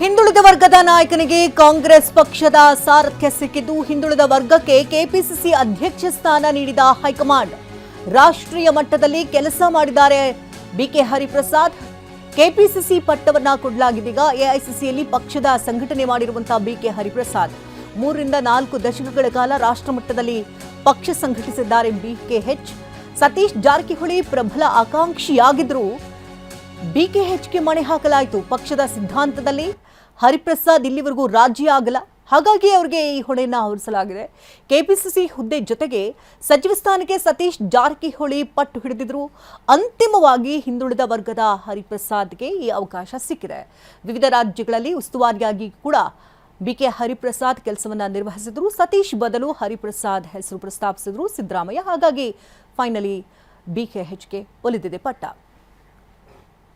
ಹಿಂದುಳಿದ ವರ್ಗದ ನಾಯಕನಿಗೆ ಕಾಂಗ್ರೆಸ್ ಪಕ್ಷದ ಸಾರಥ್ಯ ಸಿಕ್ಕಿದ್ದು ಹಿಂದುಳಿದ ವರ್ಗಕ್ಕೆ ಕೆಪಿಸಿಸಿ ಅಧ್ಯಕ್ಷ ಸ್ಥಾನ ನೀಡಿದ ಹೈಕಮಾಂಡ್. ರಾಷ್ಟ್ರೀಯ ಮಟ್ಟದಲ್ಲಿ ಕೆಲಸ ಮಾಡಿದ್ದಾರೆ ಬಿಕೆ ಹರಿಪ್ರಸಾದ್. ಕೆಪಿಸಿಸಿ ಪಟ್ಟವನ್ನ ಕೊಡಲಾಗಿದೀಗ. ಎಐಸಿಸಿಯಲ್ಲಿ ಪಕ್ಷದ ಸಂಘಟನೆ ಮಾಡಿರುವಂತಹ ಬಿಕೆ ಹರಿಪ್ರಸಾದ್ 3 ರಿಂದ 4 ದಶಕಗಳ ಕಾಲ ರಾಷ್ಟ್ರ ಮಟ್ಟದಲ್ಲಿ ಪಕ್ಷ ಸಂಘಟಿಸಿದ್ದಾರೆ. ಬಿಕೆಎಚ್ ಸತೀಶ್ ಜಾರಕಿಹೊಳಿ ಪ್ರಬಲ ಆಕಾಂಕ್ಷಿಯಾಗಿದ್ರು ಬಿಕೆಎಚ್ಗೆ ಮಣೆ ಹಾಕಲಾಯಿತು. ಪಕ್ಷದ ಸಿದ್ಧಾಂತದಲ್ಲಿ ಹರಿಪ್ರಸಾದ್ ಇಲ್ಲಿವರೆಗೂ ರಾಜ್ಯ ಆಗಲ್ಲ, ಹಾಗಾಗಿ ಅವರಿಗೆ ಈ ಹೊಣೆಯನ್ನು ಹೊರಿಸಲಾಗಿದೆ. ಕೆಪಿಸಿಸಿ ಹುದ್ದೆ ಜೊತೆಗೆ ಸಚಿವ ಸ್ಥಾನಕ್ಕೆ ಸತೀಶ್ ಜಾರಕಿಹೊಳಿ ಪಟ್ಟು ಹಿಡಿದಿದ್ರು. ಅಂತಿಮವಾಗಿ ಹಿಂದುಳಿದ ವರ್ಗದ ಹರಿಪ್ರಸಾದ್ಗೆ ಈ ಅವಕಾಶ ಸಿಕ್ಕಿದೆ. ವಿವಿಧ ರಾಜ್ಯಗಳಲ್ಲಿ ಉಸ್ತುವಾರಿಯಾಗಿ ಕೂಡ ಬಿಕೆ ಹರಿಪ್ರಸಾದ್ ಕೆಲಸವನ್ನ ನಿರ್ವಹಿಸಿದ್ರು. ಸತೀಶ್ ಬದಲು ಹರಿಪ್ರಸಾದ್ ಹೆಸರು ಪ್ರಸ್ತಾಪಿಸಿದ್ರು ಸಿದ್ದರಾಮಯ್ಯ. ಹಾಗಾಗಿ ಫೈನಲಿ ಬಿಕೆಎಚ್ಗೆ ಒಲಿದಿದೆ ಪಟ್ಟ.